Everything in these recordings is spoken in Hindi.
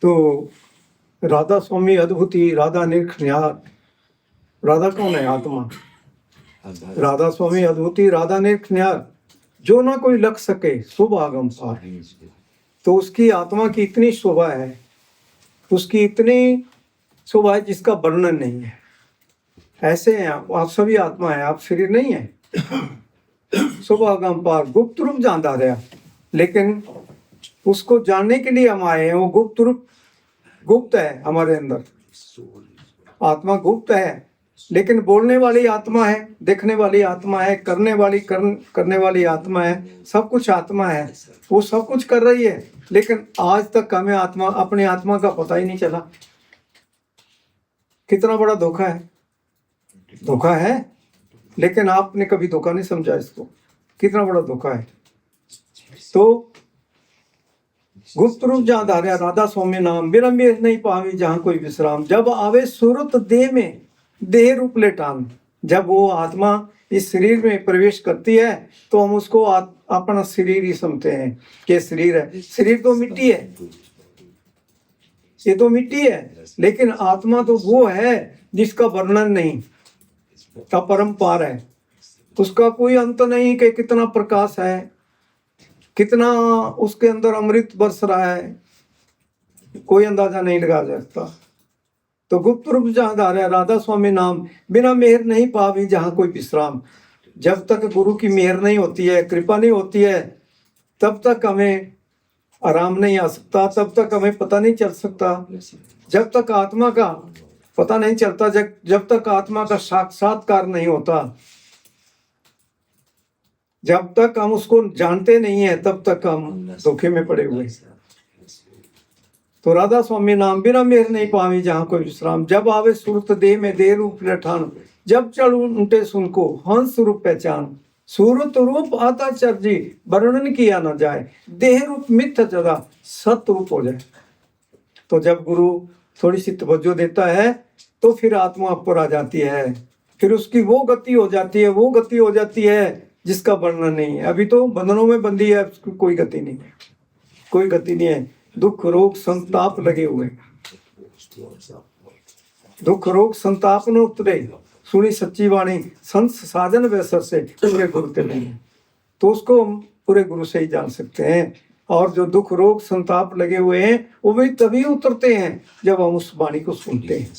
तो राधा स्वामी अद्भुति, राधा निरखन्यार। राधा कौन है? आत्मा। राधा स्वामी अद्भुति, राधा निरखन्यार, जो ना कोई लग सके शुभ आगम पार। तो उसकी आत्मा की इतनी शोभा है, उसकी इतनी शोभा है जिसका वर्णन नहीं है। ऐसे हैं आप सभी आत्मा है, आप शरीर नहीं है। शुभ आगम पार, गुप्त रूप जानता रहा, लेकिन उसको जानने के लिए हम आए हैं। वो गुप्त रूप गुप्त है हमारे अंदर। आत्मा गुप्त है, लेकिन बोलने वाली आत्मा है, देखने वाली आत्मा है, करने वाली आत्मा है, सब कुछ आत्मा है। वो सब कुछ कर रही है, लेकिन आज तक हमें अपनी आत्मा का पता ही नहीं चला। कितना बड़ा धोखा है। धोखा है, लेकिन आपने कभी धोखा नहीं समझा इसको। कितना बड़ा धोखा है। तो गुप्त रूप जहाँ धार्या, राधा स्वामी नाम, बिना मेह नहीं पावी जहाँ कोई विश्राम। जब आवे सूरत देह में, देह रूप लेटान। जब वो आत्मा इस शरीर में प्रवेश करती है तो हम उसको अपना शरीर ही समझते हैं कि शरीर है। शरीर तो मिट्टी है, ये तो मिट्टी है, लेकिन आत्मा तो वो है जिसका वर्णन नहीं, अपरंपार है। उसका कोई अंत नहीं कि कितना प्रकाश है, कितना उसके अंदर अमृत बरस रहा है, कोई अंदाजा नहीं लगा सकता। तो गुप्त रूप जहाँ धार्या, राधा स्वामी नाम, बिना मेहर नहीं पावी जहाँ कोई विश्राम। जब तक गुरु की मेहर नहीं होती है, कृपा नहीं होती है, तब तक हमें आराम नहीं आ सकता, तब तक हमें पता नहीं चल सकता। जब तक आत्मा का पता नहीं चलता, जब तक आत्मा का साक्षात्कार नहीं होता, जब तक हम उसको जानते नहीं है, तब तक हम धोखे में पड़े हुए। तो राधा स्वामी नाम, बिना मेहर नहीं पावी जहाँ कोई विश्राम। जब आवे सूरत देह में, देह रूप लठान। जब चढ़ उनटे सुन को, हंस रूप पहचान। सूरत रूप आता चर्जी, वर्णन किया न जाए। देह रूप मिथ्या जदा, सत रूप हो जाए। तो जब गुरु थोड़ी सी तवज्जो देता है तो फिर आत्मा ऊपर आ जाती है, फिर उसकी वो गति हो जाती है जिसका वर्णन नहीं है। अभी तो बंधनों में बंधी है, उसकी कोई गति नहीं है, कोई गति नहीं है। दुख रोग संताप लगे हुए, दुख रोग संताप न उतरे। सुनी सच्ची वाणी, संत साधन वैसर से पूरे गुरु ते नहीं। तो उसको हम पूरे गुरु से ही जान सकते हैं। और जो दुख रोग संताप लगे हुए हैं, वो भी तभी उतरते हैं जब हम उस वाणी को सुनते हैं,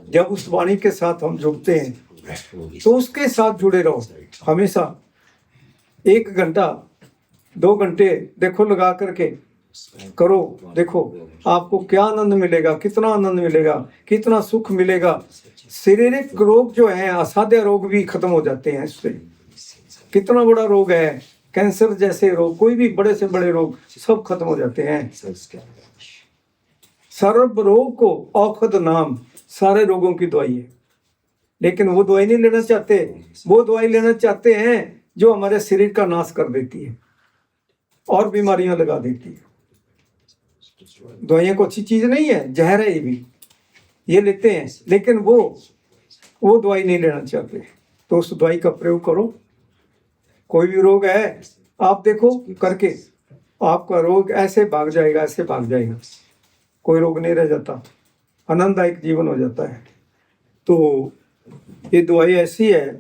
जब उस वाणी के साथ हम जुड़ते हैं। तो उसके साथ जुड़े रहो हमेशा। 1 घंटा 2 घंटे देखो, लगा करके करो, देखो आपको क्या आनंद मिलेगा, कितना आनंद मिलेगा, कितना सुख मिलेगा। शारीरिक रोग जो है, असाध्य रोग भी खत्म हो जाते हैं इससे। कितना बड़ा रोग है, कैंसर जैसे रोग, कोई भी बड़े से बड़े रोग सब खत्म हो जाते हैं। सर्व रोग को औषध नाम, सारे रोगों की दवाई है। लेकिन वो दवाई नहीं लेना चाहते, वो दवाई लेना चाहते हैं जो हमारे शरीर का नाश कर देती है और बीमारियां लगा देती है। दवाइयां को अच्छी चीज नहीं है, जहर है ये भी, ये लेते हैं, लेकिन वो दवाई नहीं लेना चाहते। तो उस दवाई का प्रयोग करो। कोई भी रोग है, आप देखो करके, आपका रोग ऐसे भाग जाएगा, ऐसे भाग जाएगा, कोई रोग नहीं रह जाता, आनंददायक जीवन हो जाता है। तो ये दवाई ऐसी है,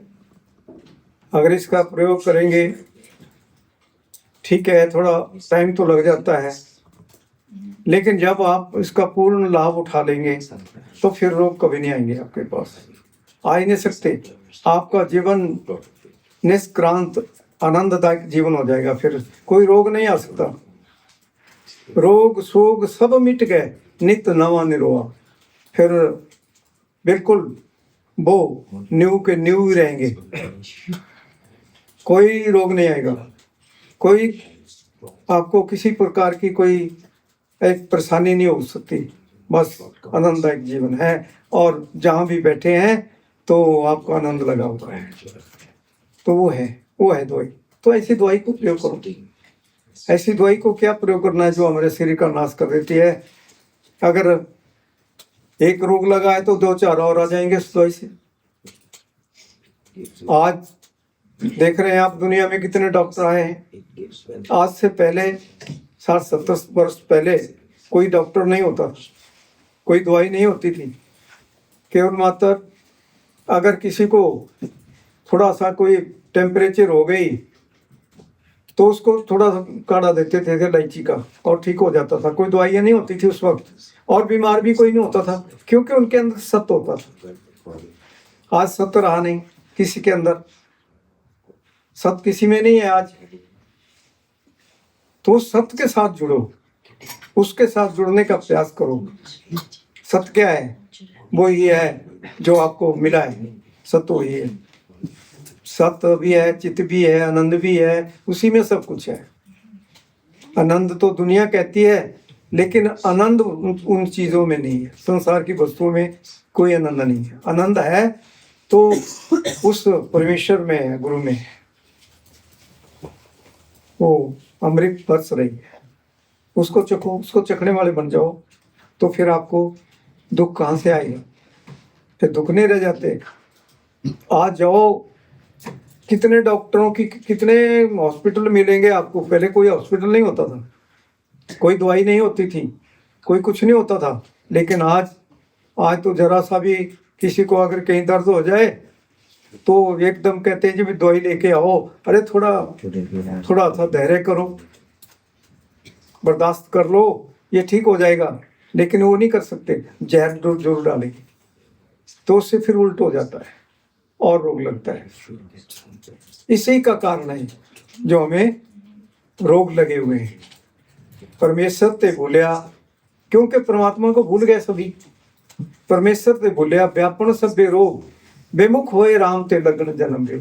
अगर इसका प्रयोग करेंगे, ठीक है थोड़ा टाइम तो लग जाता है, लेकिन जब आप इसका पूर्ण लाभ उठा लेंगे तो फिर रोग कभी नहीं आएंगे आपके पास, आ ही नहीं सकते। आपका जीवन निष्क्रांत आनंददायक जीवन हो जाएगा, फिर कोई रोग नहीं आ सकता। रोग शोग सब मिट गए, नित नवा निरोआ। फिर बिल्कुल वो न्यू के न्यू ही रहेंगे, कोई रोग नहीं आएगा, कोई आपको किसी प्रकार की कोई एक परेशानी नहीं हो सकती। बस आनंददायक जीवन है, और जहाँ भी बैठे हैं तो आपको आनंद लगा हुआ है। तो वो है दवाई। तो ऐसी दवाई को प्रयोग करो। ऐसी दवाई को क्या प्रयोग करना है जो हमारे शरीर का नाश कर देती है। अगर एक रोग लगा है तो 2-4 और आ जाएंगे उस दवाई से। आज देख रहे हैं आप दुनिया में कितने डॉक्टर आए हैं। आज से पहले 60-70 वर्ष पहले कोई डॉक्टर नहीं होता, कोई दवाई नहीं होती थी। केवल मात्र अगर किसी को थोड़ा सा कोई टेम्परेचर हो गई तो उसको थोड़ा सा काढ़ा देते थे इलायची का और ठीक हो जाता था। कोई दवाइयाँ नहीं होती थी उस वक्त, और बीमार भी कोई नहीं होता था, क्योंकि उनके अंदर सत्य होता था। आज सत्य रहा नहीं किसी के अंदर, सत्य किसी में नहीं है आज। तो सत्य के साथ जुड़ो, उसके साथ जुड़ने का प्रयास करो। सत्य क्या है? वो ही है जो आपको मिला है, सत्य वही है। सत्य भी है, चित्त भी है, आनंद भी है, उसी में सब कुछ है। आनंद तो दुनिया कहती है, लेकिन आनंद उन चीजों में नहीं है, संसार की वस्तुओं में कोई आनंद नहीं है। आनंद है तो उस परमेश्वर में है, गुरु में है। वो अमृत बरस रही है, उसको चखो, उसको चखने वाले बन जाओ, तो फिर आपको दुख कहाँ से आएगा? फिर दुख नहीं रह जाते। आज जाओ, कितने डॉक्टरों की, कितने हॉस्पिटल मिलेंगे आपको। पहले कोई हॉस्पिटल नहीं होता था, कोई दवाई नहीं होती थी, कोई कुछ नहीं होता था। लेकिन आज तो जरा सा भी किसी को अगर कहीं दर्द हो जाए तो एकदम कहते हैं जी भी दवाई लेके आओ। अरे थोड़ा सा धैर्य करो, बर्दाश्त कर लो, ये ठीक हो जाएगा। लेकिन वो नहीं कर सकते, जहर जोर डालेंगे तो उससे फिर उल्ट हो जाता है और रोग लगता है। इसी का कारण है जो हमें रोग लगे हुए हैं। परमेश्वर ते भूलिया, क्योंकि परमात्मा को भूल गए सभी। परमेश्वर ते भूलिया व्यापन सभ्य रोग, बेमुख होए राम ते लगन जन्म दे।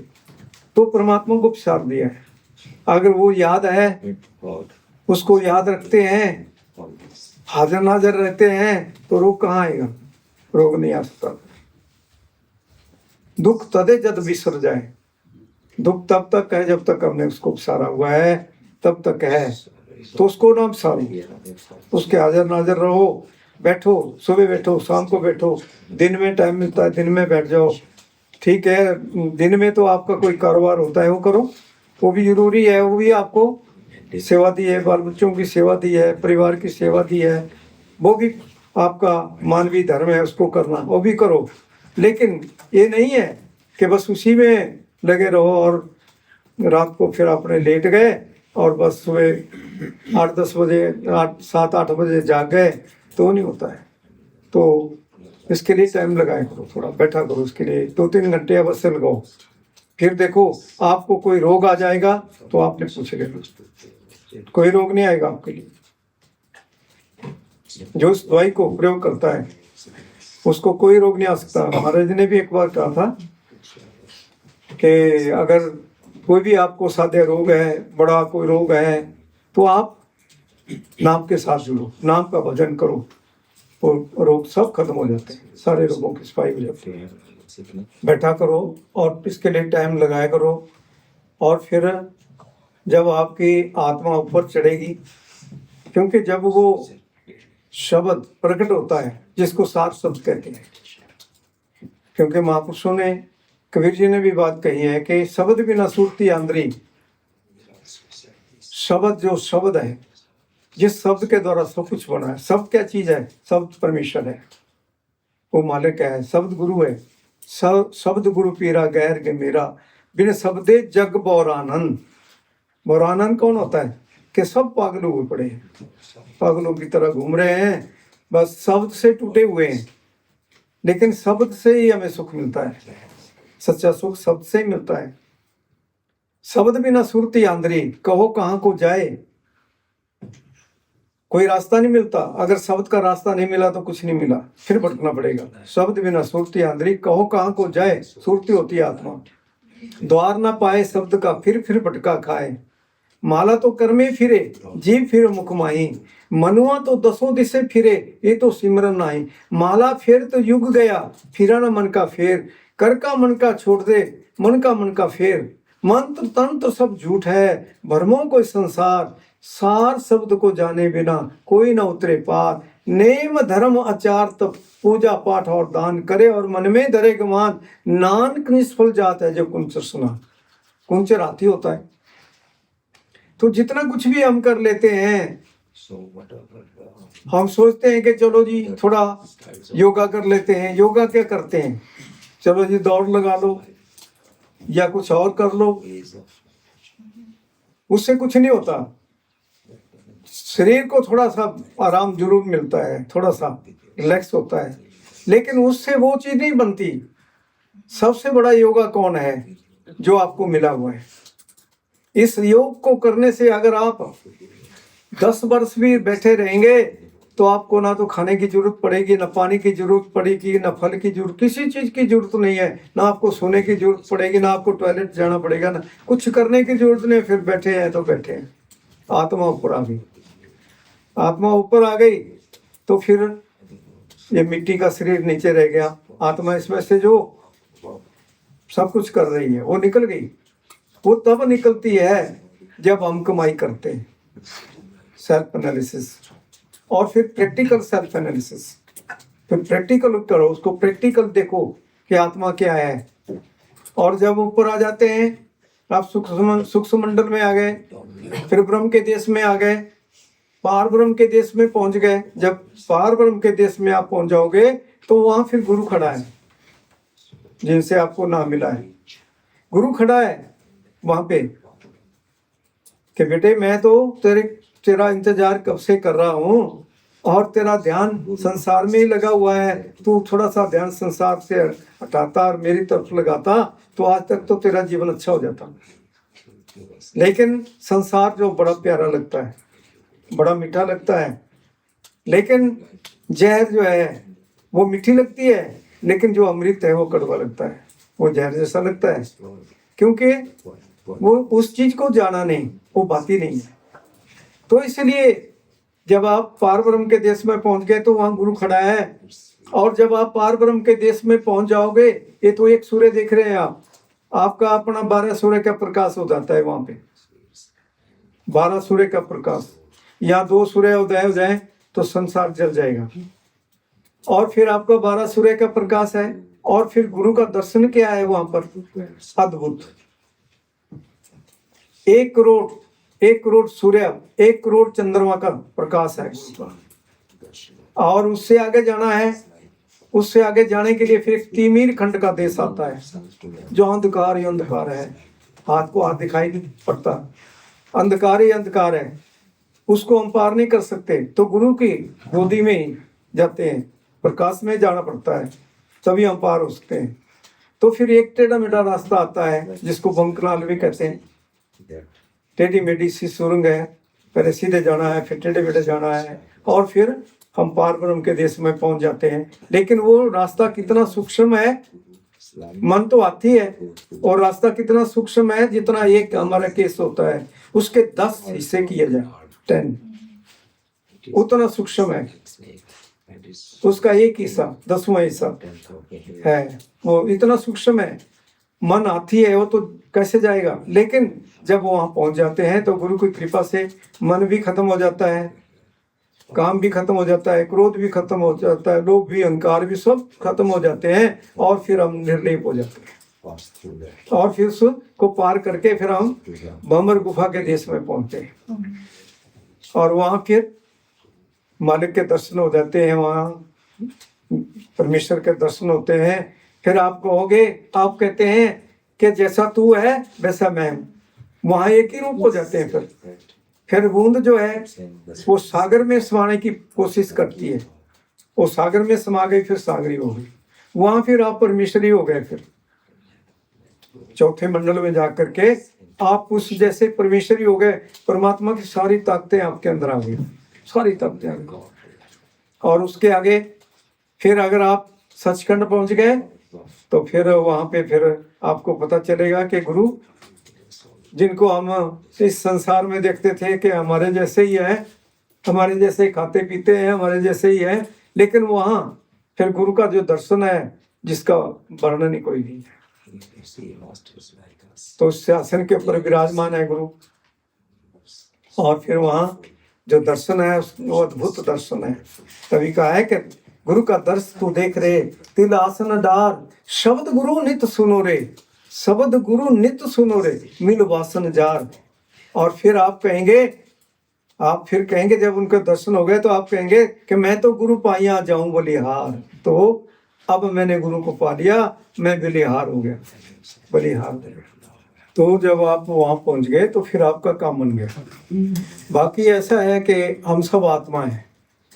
तो परमात्मा को उपसार दिया है। अगर वो याद है, उसको याद रखते हैं, हाजिर नाजर रहते हैं, तो रोग कहाँ आएगा? रोग नहीं आ सकता। दुख तदे जद बिसर जाए, दुख तब तक है जब तक हमने उसको उपसारा हुआ है, तब तक है। तो उसको ना उपसारो, उसके हाजिर नाजर रहो। बैठो, सुबह बैठो, शाम को बैठो, दिन में टाइम मिलता है दिन में बैठ जाओ। ठीक है, दिन में तो आपका कोई कारोबार होता है वो करो, वो भी जरूरी है। वो भी आपको सेवा दी है, बाल बच्चों की सेवा दी है, परिवार की सेवा दी है, वो भी आपका मानवीय धर्म है, उसको करना, वो भी करो। लेकिन ये नहीं है कि बस उसी में लगे रहो और रात को फिर अपने लेट गए और बस सुबह 8-10 बजे 7-8 बजे जाग गए, तो नहीं होता है। तो इसके लिए टाइम लगाया करो, थोड़ा बैठा करो, इसके लिए 2-3 घंटे अवश्य लगाओ। फिर देखो, आपको कोई रोग आ जाएगा तो आपने पूछ लेना, कोई रोग नहीं आएगा आपके लिए। जो इस दवाई को प्रयोग करता है उसको कोई रोग नहीं आ सकता। महाराज ने भी एक बार कहा था कि अगर कोई भी आपको सादे रोग है, बड़ा कोई रोग है, तो आप नाम के साथ जुड़ो, नाम का भजन करो, तो रोग सब खत्म हो जाते हैं, सारे रोगों की सफाई हो जाती है। बैठा करो और इसके लिए टाइम लगाया करो। और फिर जब आपकी आत्मा ऊपर चढ़ेगी, क्योंकि जब वो शब्द प्रकट होता है जिसको सात शब्द कहते हैं, क्योंकि महापुरुषों ने, कबीर जी ने भी बात कही है कि शब्द बिना सुरती आंदरी। शब्द जो शब्द है, जिस शब्द के द्वारा सब कुछ बना है। शब्द क्या चीज है? शब्द परमेश्वर है, वो मालिक है, शब्द गुरु है। शब्द गुरु पीरा गैर के मेरा, बिन शब्दे जग बौरानंद। बौरानंद कौन होता है? कि सब पागल हुए पड़े हैं, पागलों की तरह घूम रहे हैं, बस शब्द से टूटे हुए हैं। लेकिन शब्द से ही हमें सुख मिलता है, सच्चा सुख शब्द से ही मिलता है। शब्द बिना सुरती आंदरी, कहो कहाँ को जाए। कोई रास्ता नहीं मिलता, अगर शब्द का रास्ता नहीं मिला तो कुछ नहीं मिला, फिर भटकना पड़ेगा। शब्द बिना सुरती आंदरी, कहो कहाँ को जाए। सुरती होती है आत्मा, द्वार ना पाए शब्द का, फिर भटका खाए। माला तो कर्मे फिरे, जीव फिर मुख माही। मनुआ तो 10 दिशे फिरे, ये तो सिमरन नाही। माला फेर तो युग गया, फिरा न मन का फेर। कर का मन का छोड़ दे, मन का फेर। मंत्र तंत्र सब झूठ है, भ्रमों को संसार। सार शब्द को जाने बिना कोई न उतरे पार। नेम धर्म आचार तप, पूजा पाठ और दान करे, और मन में धरे गमान। नानक निष्फल जात है जो कुंचर सुना। कुंचर हाथी होता है। तो जितना कुछ भी हम कर लेते हैं, हम सोचते हैं कि चलो जी थोड़ा योगा कर लेते हैं। योगा क्या करते हैं? चलो जी दौड़ लगा लो या कुछ और कर लो, उससे कुछ नहीं होता। शरीर को थोड़ा सा आराम जरूर मिलता है, थोड़ा सा रिलैक्स होता है, लेकिन उससे वो चीज नहीं बनती। सबसे बड़ा योगा कौन है? जो आपको मिला हुआ है। इस योग को करने से अगर आप 10 वर्ष भी बैठे रहेंगे तो आपको ना तो खाने की जरूरत पड़ेगी, ना पानी की जरूरत पड़ेगी, ना फल की जरूरत, किसी चीज की जरूरत नहीं है। ना आपको सोने की जरूरत पड़ेगी, ना आपको टॉयलेट जाना पड़ेगा, ना कुछ करने की जरूरत नहीं। फिर बैठे हैं तो बैठे हैं। आत्मा ऊपर आ गई। आत्मा ऊपर आ गई तो फिर ये मिट्टी का शरीर नीचे रह गया। आत्मा इसमें से जो सब कुछ कर रही है वो निकल गई। वो तब निकलती है जब हम कमाई करते हैं। सेल्फ एनालिसिस और फिर प्रैक्टिकल सेल्फ एनालिसिस। फिर प्रैक्टिकल करो, उसको प्रैक्टिकल देखो कि आत्मा क्या है। और जब ऊपर आ जाते हैं आप सूक्ष्म मंडल में आ गए, फिर ब्रह्म के देश में आ गए, पार ब्रह्म के देश में पहुंच गए। जब पार ब्रह्म के देश में आप पहुंच जाओगे तो वहां फिर गुरु खड़ा है जिनसे आपको नाम मिला है। गुरु खड़ा है वहां पे कि बेटे मैं तो तेरा इंतजार कब से कर रहा हूं और तेरा ध्यान संसार में ही लगा हुआ है। तू थोड़ा सा ध्यान संसार से हटाता और मेरी तरफ लगाता तो आज तक तो तेरा जीवन अच्छा हो जाता। लेकिन संसार जो बड़ा प्यारा लगता है, बड़ा मीठा लगता है, लेकिन जहर जो है वो मीठी लगती है, लेकिन जो अमृत है वो कड़वा लगता है, वो जहर जैसा लगता है। क्योंकि वो उस चीज को जाना नहीं, वो बात ही नहीं है। तो इसलिए जब आप पार ब्रह्म के देश में पहुंच गए तो वहां गुरु खड़ा है। और जब आप पार ब्रह्म के देश में पहुंच जाओगे, ये तो एक सूर्य देख रहे हैं आप, आपका अपना 12 सूर्य का प्रकाश हो जाता है वहां पे। 12 सूर्य का प्रकाश, या 2 सूर्य उदय हो जाए तो संसार जल जाएगा। और फिर आपका 12 सूर्य का प्रकाश है। और फिर गुरु का दर्शन क्या है वहां पर? अद्भुत। 1 करोड़ सूर्य, 1 करोड़ चंद्रमा का प्रकाश है। और उससे आगे जाना है, उससे आगे जाने के लिए फिर तिमीर खंड का देश आता है जो अंधकार ही अंधकार है, हाथ को हाथ दिखाई नहीं पड़ता, अंधकार ही अंधकार है, उसको हम पार नहीं कर सकते। तो गुरु की गोदी में ही जाते हैं, प्रकाश में जाना पड़ता है, तभी हम पार हो सकते हैं। तो फिर एक टेढ़ा मेढ़ा रास्ता आता है जिसको बंकनाल भी कहते हैं। टेढ़ी मेढ़ी सी सुरंग है, पहले सीधे जाना है, फिर टेढ़े मेढ़े जाना है, और फिर हम पार ब्रह्म के देश में पहुंच जाते हैं। लेकिन वो रास्ता कितना सूक्ष्म है, मन तो हाथी है, और रास्ता कितना सूक्ष्म है, जितना एक हमारा केस होता है उसके 10 हिस्से किए जाए, 10, उतना सूक्ष्म है। उसका एक हिस्सा, 10वां हिस्सा है, वो इतना सूक्ष्म है। मन हाथी है, वो तो कैसे जाएगा। लेकिन जब वहां पहुंच जाते हैं तो गुरु की कृपा से मन भी खत्म हो जाता है, काम भी खत्म हो जाता है, क्रोध भी खत्म हो जाता है, लोभ भी, अहंकार भी, सब खत्म हो जाते हैं। और फिर हम निर्लेप हो जाते हैं, और फिर उसको पार करके फिर हम भंवर गुफा के देश में पहुंचते हैं। और वहां फिर मालिक के दर्शन हो जाते हैं, वहां परमेश्वर के दर्शन होते हैं। फिर आप कहोगे, आप कहते हैं कि जैसा तू है वैसा मैं हूं। वहां एक ही रूप हो जाते हैं। फिर बूंद जो है वो सागर में समाने की कोशिश करती है, वो सागर में समा गई, फिर सागरी हो गई, वहां फिर आप परमेश्वरी हो गए। फिर चौथे मंडल में जाकर के आप उस जैसे परमेश्वरी हो गए। परमात्मा की सारी ताकतें आपके अंदर आ गई, सारी ताकतें आ गई। और उसके आगे फिर अगर आप सचखंड पहुंच गए तो फिर वहां पे फिर आपको पता चलेगा कि गुरु जिनको हम इस संसार में देखते थे कि हमारे जैसे ही है, हमारे जैसे खाते पीते हैं, हमारे जैसे ही है, लेकिन वहां फिर गुरु का जो दर्शन है जिसका वर्णन ही कोई नहीं है। तो उस आसन के ऊपर विराजमान है गुरु, और फिर वहां जो दर्शन है वो अद्भुत दर्शन है। तभी कहा है कि गुरु का दर्श तू देख रे, तिल आसन डार, शब्द गुरु नित सुनो रे, शब्द गुरु नित सुनो रे, मिल वासन जार। और फिर आप कहेंगे आप फिर कहेंगे, जब उनके दर्शन हो गए तो आप कहेंगे कि मैं तो गुरु पाइया जाऊं बलिहार। तो अब मैंने गुरु को पा लिया, मैं बलिहार हो गया, बलिहार हो गया। तो जब आप वहां पहुंच गए तो फिर आपका काम बन गया। बाकी ऐसा है कि हम सब आत्मा है,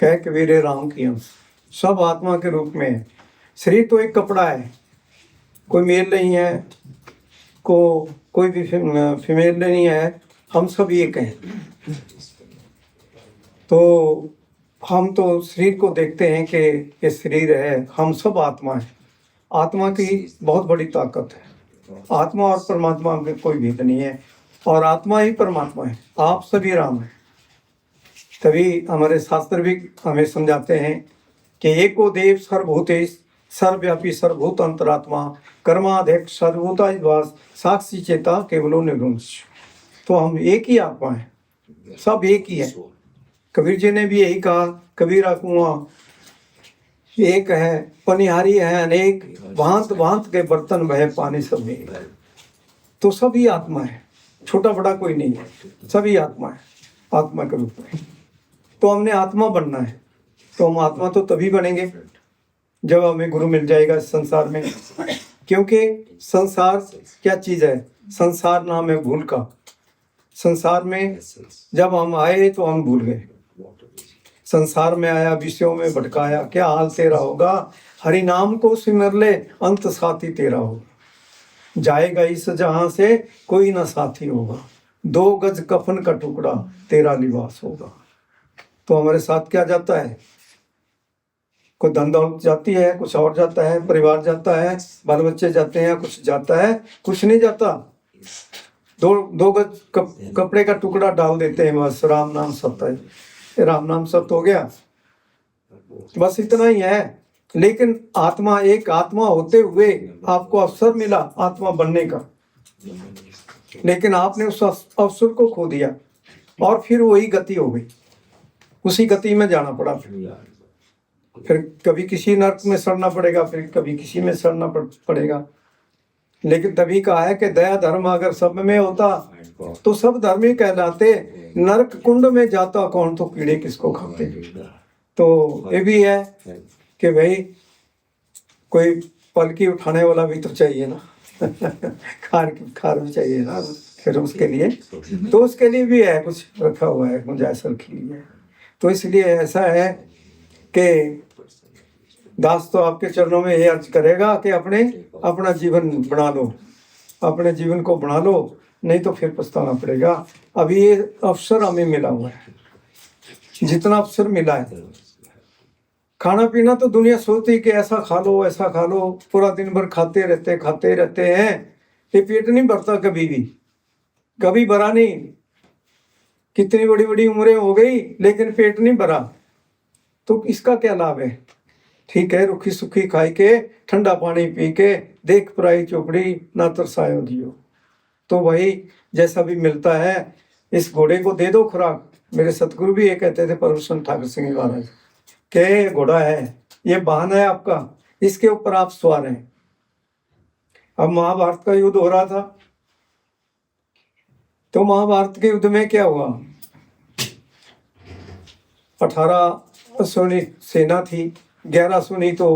कह कबीर राम की अंश, सब आत्मा के रूप में है। शरीर तो एक कपड़ा है, कोई मेल नहीं है, कोई भी फीमेल नहीं है, हम सब एक हैं। तो हम तो शरीर को देखते हैं कि ये शरीर है, हम सब आत्मा है। आत्मा की बहुत बड़ी ताकत है। आत्मा और परमात्मा में कोई भेद नहीं है, और आत्मा ही परमात्मा है, आप सभी राम है। तभी हमारे शास्त्र भी हमें समझाते हैं कि एको देव सर्वभूतेश सर्वव्यापी सर्वभूत अंतरात्मा कर्माध्यक्ष सर्वभूतावास साक्षी चेता केवलो निर्गुंश। तो हम एक ही आत्मा है, सब एक ही है। कबीर जी ने भी यही कहा, कबीरा कुआं एक है, पनिहारी है अनेक, भांत भांत के बर्तन वह पानी सब में। तो सभी आत्मा है, छोटा बड़ा कोई नहीं है, सभी आत्मा है, आत्मा के रूप में। तो हमने आत्मा बनना है। तो हम आत्मा तो तभी बनेंगे जब हमें गुरु मिल जाएगा इस संसार में। क्योंकि संसार क्या चीज है? संसार नाम है भूल का। संसार में जब हम आए तो हम भूल गए, संसार में आया विषयों में भटकाया, क्या हाल तेरा होगा? हरि नाम को सिमर ले अंत साथी तेरा होगा। जाएगा इस जहां से कोई ना साथी होगा, 2 गज कफन का टुकड़ा तेरा लिबास होगा। तो हमारे साथ क्या जाता है? कोई धन दौलत जाती है, कुछ और जाता है, परिवार जाता है, बाल बच्चे जाते हैं, कुछ जाता है, कुछ नहीं जाता। 2 गज कपड़े का टुकड़ा डाल देते हैं, बस राम नाम सत्य है, राम नाम सत्य हो गया, बस इतना ही है। लेकिन आत्मा, एक आत्मा होते हुए आपको अवसर मिला आत्मा बनने का, लेकिन आपने उस अवसर को खो दिया और फिर वही गति हो गई, उसी गति में जाना पड़ा। फिर कभी किसी नर्क में सड़ना पड़ेगा, फिर कभी किसी में सड़ना पड़ेगा। लेकिन तभी कहा है कि दया धर्म अगर सब में होता तो सब धर्मी कहलाते, नरक कुंड में जाता कौन तो कीड़े किसको खाते। तो ये भी है कि भाई कोई पलकी उठाने वाला भी तो चाहिए ना खार भी चाहिए ना फिर उसके लिए, तो उसके लिए भी है कुछ रखा हुआ है, गुंजाइश रखी हुई है। तो इसलिए ऐसा है कि दास तो आपके चरणों में ये अर्ज करेगा कि अपना जीवन बना लो, अपने जीवन को बना लो, नहीं तो फिर पछताना पड़ेगा। अभी ये अवसर हमें मिला हुआ है, जितना अवसर मिला है। खाना पीना तो दुनिया सोचती है कि ऐसा खा लो ऐसा खा लो, पूरा दिन भर खाते रहते हैं, ये पेट नहीं भरता कभी भरा नहीं। कितनी बड़ी बड़ी उम्रें हो गई लेकिन पेट नहीं भरा, तो इसका क्या लाभ है? ठीक है, रुखी सुखी खाई के, ठंडा पानी पी के, देख पराई चोपड़ी ना तरसायो दियो। तो भाई जैसा भी मिलता है इस घोड़े को दे दो खुराक। मेरे सतगुरु भी ये कहते थे, परमसन ठाकुर सिंह महाराज, के घोड़ा है, ये वाहन है आपका, इसके ऊपर आप सवार हैं। अब महाभारत का युद्ध हो रहा था, तो महाभारत के युद्ध में क्या हुआ? 18 सोनी सेना थी, 11 सोनी तो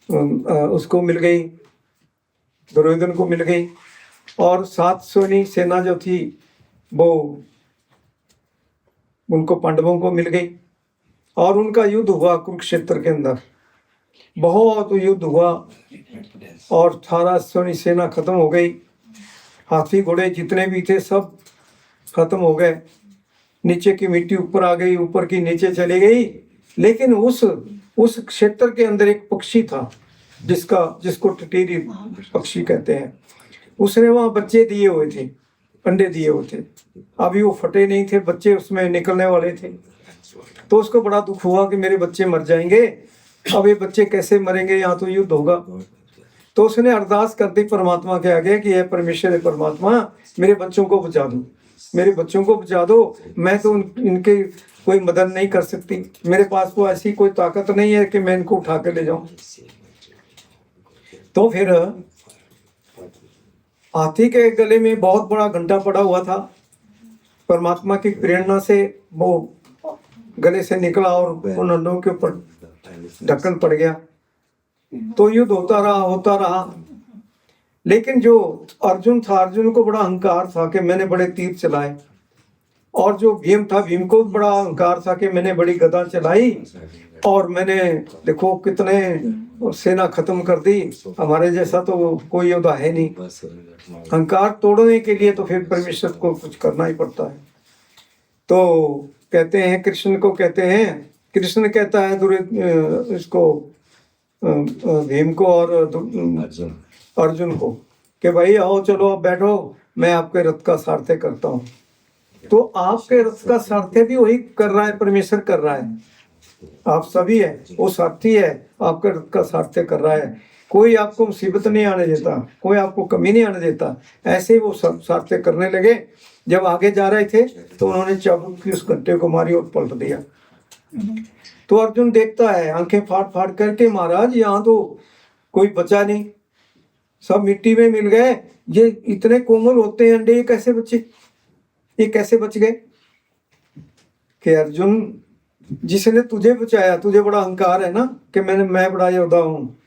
उसको मिल गई, दुर्योधन को मिल गई, और 7 सोनी सेना जो थी वो उनको पांडवों को मिल गई। और उनका युद्ध हुआ कुरुक्षेत्र के अंदर, बहुत युद्ध हुआ और 18 सोनी सेना खत्म हो गई। हाथी घोड़े जितने भी थे सब खत्म हो गए, नीचे की मिट्टी ऊपर आ गई, ऊपर की नीचे चली गई। लेकिन उस क्षेत्र के अंदर एक पक्षी था जिसको टिटेरी पक्षी कहते हैं। उसने वहां बच्चे दिए हुए थे, अंडे दिए हुए थे, अभी वो फटे नहीं थे, बच्चे उसमें निकलने वाले थे। तो उसको बड़ा दुख हुआ कि मेरे बच्चे मर जाएंगे, अब ये बच्चे कैसे मरेंगे, यहाँ तो युद्ध होगा। तो उसने अरदास कर दी परमात्मा के आगे कि हे परमेश्वर परमात्मा, मेरे बच्चों को बचा दो, मेरे बच्चों को बचा दो। मैं तो इनके कोई मदद नहीं कर सकती, मेरे पास तो ऐसी कोई ताकत नहीं है कि मैं इनको उठा के ले जाऊं। तो फिर हाथी के गले में बहुत बड़ा घंटा पड़ा हुआ था, परमात्मा की प्रेरणा से वो गले से निकला और उन अंडों के ऊपर ढक्कन पड़ गया। तो युद्ध होता रहा। लेकिन जो अर्जुन था, अर्जुन को बड़ा अहंकार था कि मैंने बड़े तीर चलाए, और जो भीम था, भीम को बड़ा अहंकार था कि मैंने बड़ी गदा चलाई और मैंने देखो कितने सेना खत्म कर दी, हमारे जैसा तो कोई योद्धा है नहीं। अहंकार तोड़ने के लिए तो फिर परमेश्वर को कुछ करना ही पड़ता है। तो कहते हैं, कृष्ण को कहते हैं, कृष्ण कहता है इसको भीम को और अर्जुन को कि भाई आओ, चलो अब बैठो, मैं आपके रथ का सारथ्य करता हूँ। तो आपके रथ का सारथ्य भी वही कर रहा है, परमेश्वर कर रहा है। आप सभी है, वो सारथी है, आपके रथ का सारथ्य कर रहा है। कोई आपको मुसीबत नहीं आने देता, कोई आपको कमी नहीं आने देता। ऐसे ही वो सारथ्य करने लगे। जब आगे जा रहे थे तो उन्होंने चाबुक की उस घंटे को मारी और पलट दिया। तो अर्जुन देखता है आंखें फाड़ फाड़ करके, महाराज यहाँ तो कोई बचा नहीं, सब मिट्टी में मिल गए। ये इतने कोमल होते हैं अंडे, ये कैसे बचे, ये कैसे बच गए? कि अर्जुन, जिसने तुझे बचाया, तुझे बड़ा अहंकार है ना कि मैं बड़ा योद्धा हूँ,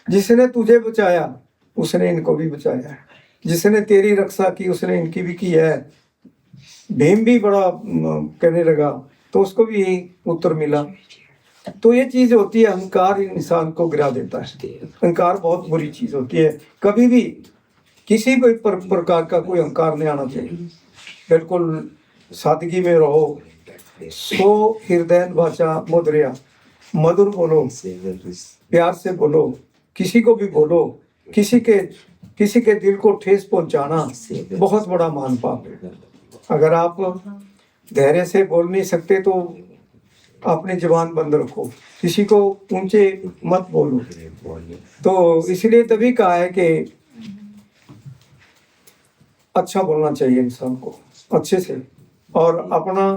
जिसने तुझे बचाया उसने इनको भी बचाया है, जिसने तेरी रक्षा की उसने इनकी भी की है। भीम भी बड़ा कहने लगा तो उसको भी यही उत्तर मिला। तो ये चीज होती है, अहंकार इंसान को गिरा देता है। अहंकार बहुत बुरी चीज होती है। कभी भी किसी भी प्रकार का कोई अहंकार नहीं आना चाहिए। बिल्कुल सादगी में रहो। सो हृदय वाचा मुद्रिया, मधुर बोलो, प्यार से बोलो, किसी को भी बोलो। किसी के दिल को ठेस पहुंचाना बहुत बड़ा महान पाप है। अगर आप धैर्य से बोल नहीं सकते तो अपनी जुबान बंद रखो, किसी को ऊंचे मत बोलो। तो इसलिए तभी कहा है कि अच्छा बोलना चाहिए इंसान को, अच्छे से। और अपना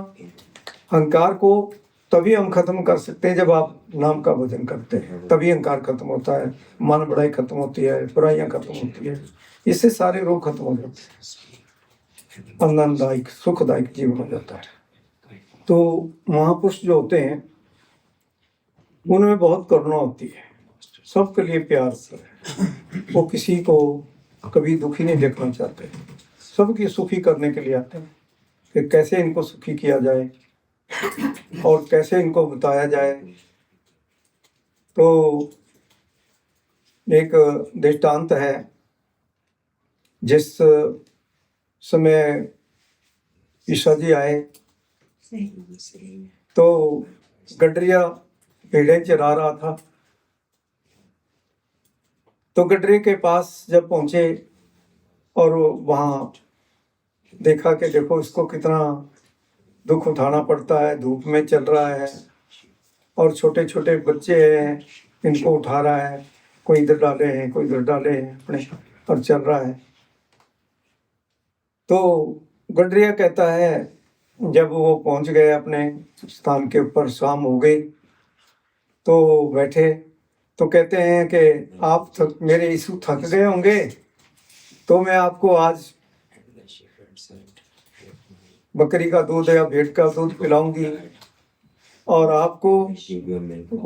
अहंकार को तभी हम खत्म कर सकते हैं जब आप नाम का भजन करते हैं, तभी अहंकार खत्म होता है, मन बढ़ाई खत्म होती है, बुराइयां खत्म होती है, इससे सारे रोग खत्म हो जाते हैं, आनंददायक सुखदायक जीवन हो जाता है। तो महापुरुष जो होते हैं उनमें बहुत करुणा होती है, सबके लिए प्यार से। वो किसी को कभी दुखी नहीं देखना चाहते, सबकी सुखी करने के लिए आते हैं कि कैसे इनको सुखी किया जाए और कैसे इनको बताया जाए। तो एक दृष्टांत है, जिस समय ईसा जी आए तो गडरिया भेड़ें चरा रहा था। तो गडरिया के पास जब पहुंचे और वहाँ देखा कि देखो इसको कितना दुख उठाना पड़ता है, धूप में चल रहा है और छोटे छोटे बच्चे हैं, इनको उठा रहा है, कोई इधर डाले हैं कोई इधर डाले हैं अपने, और चल रहा है। तो गडरिया कहता है, जब वो पहुंच गए अपने स्थान के ऊपर, शाम हो गई तो बैठे, तो कहते हैं कि आप मेरे यीशु थक गए होंगे तो मैं आपको आज बकरी का दूध या भेड़ का दूध पिलाऊंगी और आपको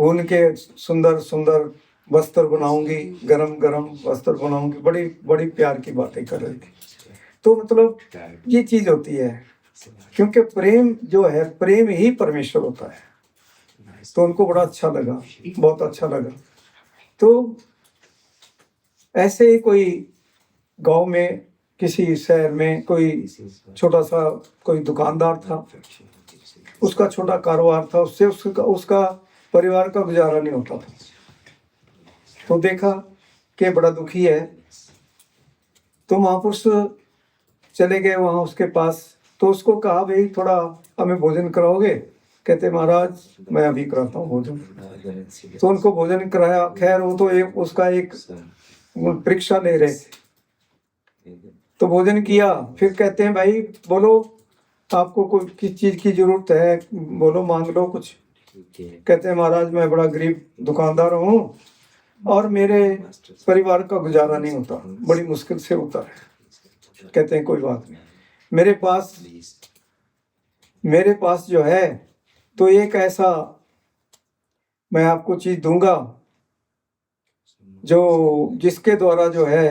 उनके सुंदर सुंदर वस्त्र बनाऊंगी, गरम गरम वस्त्र बनाऊंगी। बड़ी बड़ी प्यार की बातें कर रही थी। तो मतलब ये चीज होती है, क्योंकि प्रेम जो है, प्रेम ही परमेश्वर होता है। तो उनको बड़ा अच्छा लगा, बहुत अच्छा लगा। तो ऐसे ही कोई गांव में, किसी शहर में कोई छोटा सा कोई दुकानदार था, उसका छोटा कारोबार था, उससे उसका परिवार का गुजारा नहीं होता था। तो देखा कि बड़ा दुखी है, तो महापुरुष चले गए वहाँ उसके पास। तो उसको कहा, भाई थोड़ा हमें भोजन कराओगे? कहते महाराज मैं अभी कराता हूँ भोजन। तो उनको भोजन कराया। खैर वो तो उसका एक परीक्षा ले रहे थे, तो भोजन किया। फिर कहते हैं, भाई बोलो आपको कोई किस चीज की जरूरत है, बोलो मांग लो कुछ। कहते हैं महाराज मैं बड़ा गरीब दुकानदार हूँ और मेरे परिवार का गुजारा नहीं होता, बड़ी मुश्किल से होता है। कहते हैं कोई बात नहीं, मेरे पास मेरे पास जो है तो एक ऐसा मैं आपको चीज दूंगा जो जिसके द्वारा जो है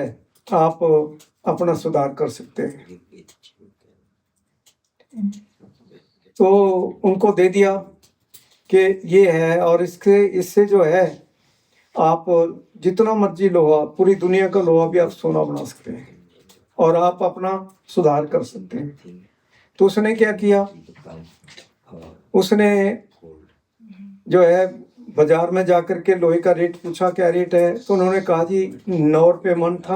आप अपना सुधार कर सकते हैं। तो उनको दे दिया कि ये है, और इससे जो है आप जितना मर्जी लोहा, पूरी दुनिया का लोहा भी आप सोना बना सकते हैं और आप अपना सुधार कर सकते हैं। तो उसने क्या किया, उसने जो है बाजार में जाकर के लोहे का रेट पूछा, क्या रेट है? तो उन्होंने कहा जी 9 रुपये मन था,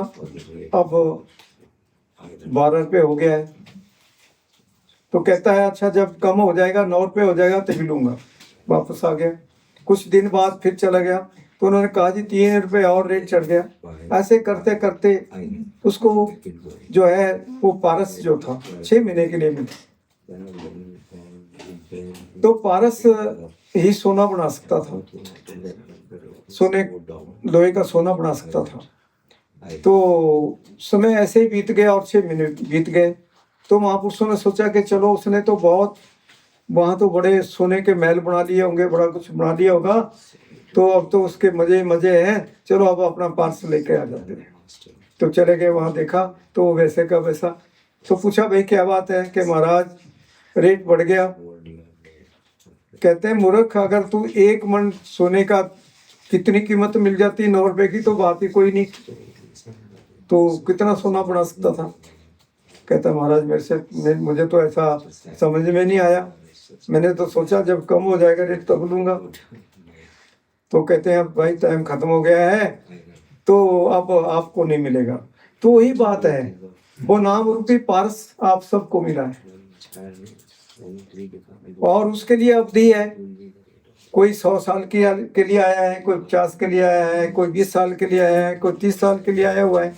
अब 12 रुपये हो गया है। तो कहता है अच्छा जब कम हो जाएगा, 9 रुपये हो जाएगा तभी लूंगा। वापस आ गया। कुछ दिन बाद फिर चला गया, तो उन्होंने कहा जी 3 रुपये और रेट चढ़ गया। ऐसे करते करते उसको जो है वो पारस जो था 6 महीने के लिए मिला। तो पारस ही सोना बना सकता था, सोने लोहे का सोना बना सकता था। तो समय ऐसे ही बीत गया और 6 महीने बीत गए। तो महापुरुषों ने सोचा कि चलो उसने तो बहुत वहाँ तो बड़े सोने के महल बना लिए होंगे, बड़ा कुछ बना लिया होगा, तो अब तो उसके मजे मजे हैं, चलो अब अपना पार्स लेके आ जाते हैं। तो चले गए, वहाँ देखा तो वैसे का वैसा। तो पूछा भाई क्या बात है? कि महाराज रेट बढ़ गया। कहते हैं मूर्ख, अगर तू 1 मन सोने का कितनी कीमत मिल जाती 9 रुपए की, तो बात ही कोई नहीं, तो कितना सोना बना सकता था। कहता महाराज मुझे तो ऐसा समझ में नहीं आया, मैंने तो सोचा जब कम हो जाएगा रेट तब लूंगा। तो कहते हैं भाई टाइम खत्म हो गया है, तो अब आपको नहीं मिलेगा। तो वही बात है, वो नाम रूपी पारस आप सबको मिला है और उसके लिए अवधि है। कोई 100 साल के लिए आया है, कोई 50 के लिए आया है, कोई 20 साल के लिए आया है, कोई 30 साल के लिए आया हुआ है,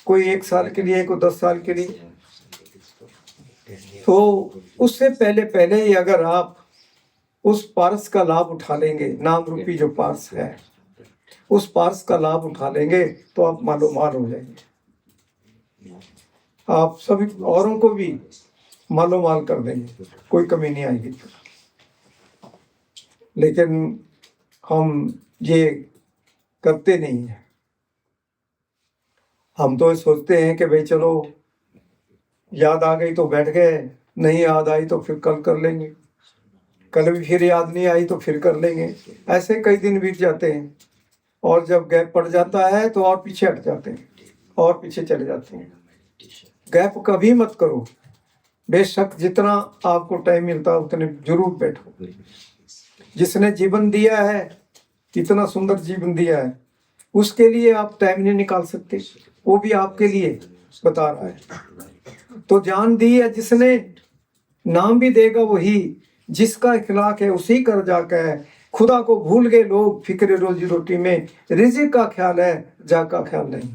कोई 1 साल के लिए, कोई 10 साल के लिए। तो उससे पहले पहले ही अगर आप उस पारस का लाभ उठा लेंगे, नाम रूपी जो पारस है, उस पारस का लाभ उठा लेंगे तो आप मालो माल हो जाएंगे। आप सभी औरों को भी मालो माल कर देंगे, कोई कमी नहीं आएगी। लेकिन हम ये करते नहीं हैं। हम तो सोचते हैं कि भाई चलो याद आ गई तो बैठ गए, नहीं याद आई तो फिर कल कर लेंगे, कल भी फिर याद नहीं आई तो फिर कर लेंगे। ऐसे कई दिन बीत जाते हैं और जब गैप पड़ जाता है तो और पीछे हट जाते हैं और पीछे चले जाते हैं। गैप कभी मत करो, बेशक जितना आपको टाइम मिलता है उतने जरूर बैठो। जिसने जीवन दिया है, इतना सुंदर जीवन दिया है, उसके लिए आप टाइम नहीं निकाल सकते, वो भी आपके लिए बता रहा है। तो जान दी है जिसने, नाम भी देगा वही, जिसका इखलाक है उसी कर जाका है। खुदा को भूल गए लोग फिक्र रोजी रोटी में, रिज़्क़ का ख्याल है जा का ख्याल नहीं।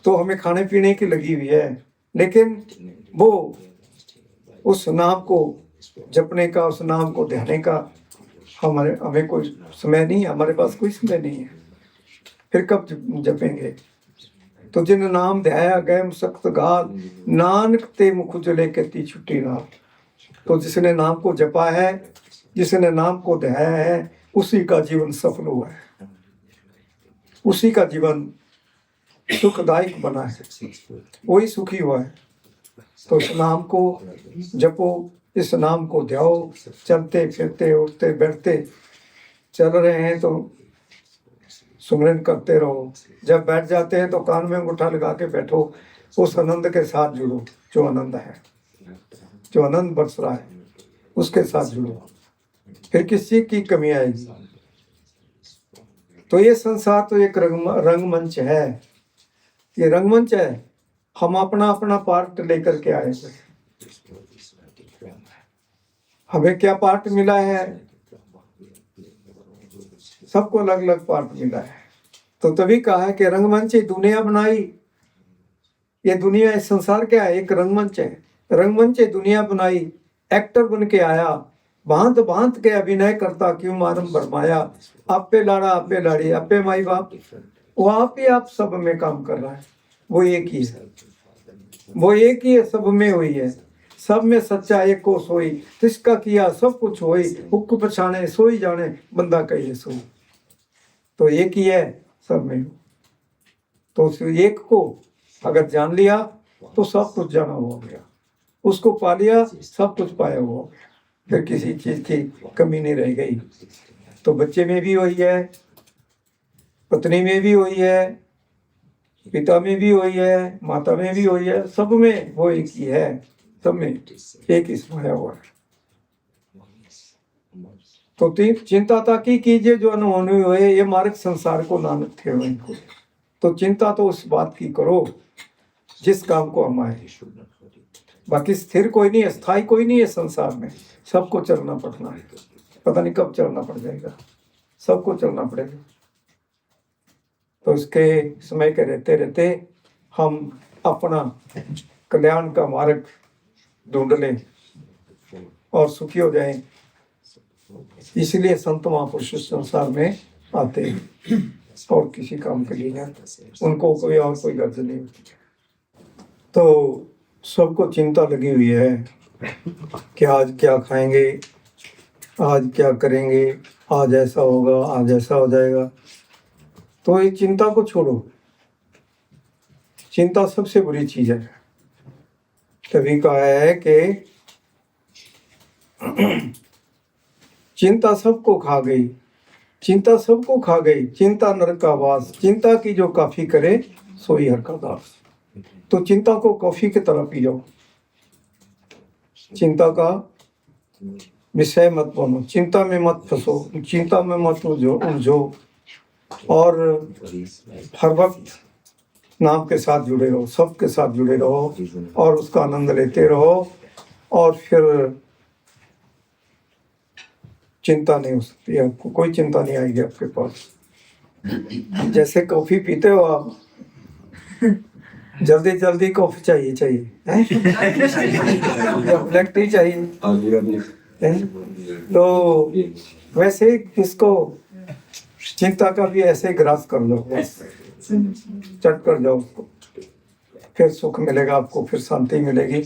तो हमें खाने पीने की लगी हुई है, लेकिन वो उस नाम को जपने का, उस नाम को ध्याने का हमें कोई समय नहीं, हमारे पास कोई समय नहीं है। फिर कब जपेंगे? तो जिन नाम ध्याया गए सख्त घात, नानक ते मुख उजले कहती छुट्टी रात। तो जिसने नाम को जपा है, जिसने नाम को ध्याया है, उसी का जीवन सफल हुआ है, उसी का जीवन सुखदायक बना है, वही सुखी हुआ है। तो इस नाम को जपो, इस नाम को ध्याओ। चलते फिरते उठते बैठते चल रहे हैं तो सुमिरन करते रहो। जब बैठ जाते हैं तो कान में अंगूठा लगा के बैठो, उस आनंद के साथ जुड़ो जो आनंद है, जो आनंद बरस रहा है उसके साथ जुड़ो, फिर किसी की कमी आएगी। तो ये संसार तो एक रंगमंच है, ये रंगमंच है। हम अपना अपना पार्ट लेकर के आए हैं। हमें क्या पार्ट मिला है? सबको अलग अलग पार्ट मिला है। तो तभी कहा है कि रंगमंच दुनिया बनाई। ये दुनिया, इस संसार क्या है? एक रंगमंच है। रंगमंच दुनिया बनाई, एक्टर बन के आया, भांत भांत के अभिनय करता क्यों मारम भरमाया। आपे लाड़ा आपे लाड़ी आपे माई बाप, वो आप ही आप सब में काम कर रहा है। वो एक ही है, वो एक ही है, सब में हुई है। सब में सच्चा एक को सोई, तिसका किया सब कुछ होई, हुक्म पछाने सोई जाने, बंदा कहिए सोई। तो एक ही है सब में। तो उस एक को अगर जान लिया तो सब कुछ जाना हो गया, उसको पा लिया सब कुछ पाया हुआ हो गया, फिर किसी चीज की कमी नहीं रह गई। तो बच्चे में भी वही है, पत्नी में भी वही है, पिता में भी वही है, माता में भी वही है, सब में वो एक ही है, सब में एक ही समाया हुआ है। तो चिंता ताकि कीजिए जो अनहोनी हुए, ये मार्ग संसार को नानक थे इनको। तो चिंता तो उस बात की करो जिस काम को हम आए। बाकी स्थिर कोई नहीं है, स्थायी कोई नहीं है संसार में, सबको चलना पड़ना है। पता नहीं कब चलना पड़ जाएगा, सबको चलना पड़ेगा। तो इसके समय के रहते रहते हम अपना कल्याण का मार्ग ढूंढ लें और सुखी हो जाएं। इसलिए संत महापुरुष संसार में आते हैं और किसी काम के लिए नहीं, उनको कोई और कोई गर्ज नहीं होती। तो सबको चिंता लगी हुई है कि आज क्या खाएंगे, आज क्या करेंगे, आज ऐसा होगा, आज ऐसा हो जाएगा। तो ये चिंता को छोड़ो, चिंता सबसे बुरी चीज है। तभी कहा है कि चिंता सबको खा गई, चिंता सबको खा गई, चिंता नरक का वास, चिंता की जो काफी करे सोई हर का दास। तो चिंता को कॉफी की तरह पी जाओ, चिंता का विषय मत बनो, चिंता में मत फंसो, चिंता में मत उलझो और हर वक्त नाम के साथ जुड़े रहो, सबके साथ जुड़े रहो और उसका आनंद लेते रहो। और फिर चिंता नहीं हो सकती, आपको कोई चिंता नहीं आएगी आपके पास। जैसे कॉफी पीते हो आप, जल्दी जल्दी कॉफी चाहिए या ब्लैक टी चाहिए, तो वैसे इसको चिंता का भी ऐसे ग्रास कर लो, बस चट कर जाओ उसको, फिर सुख मिलेगा आपको, फिर शांति मिलेगी।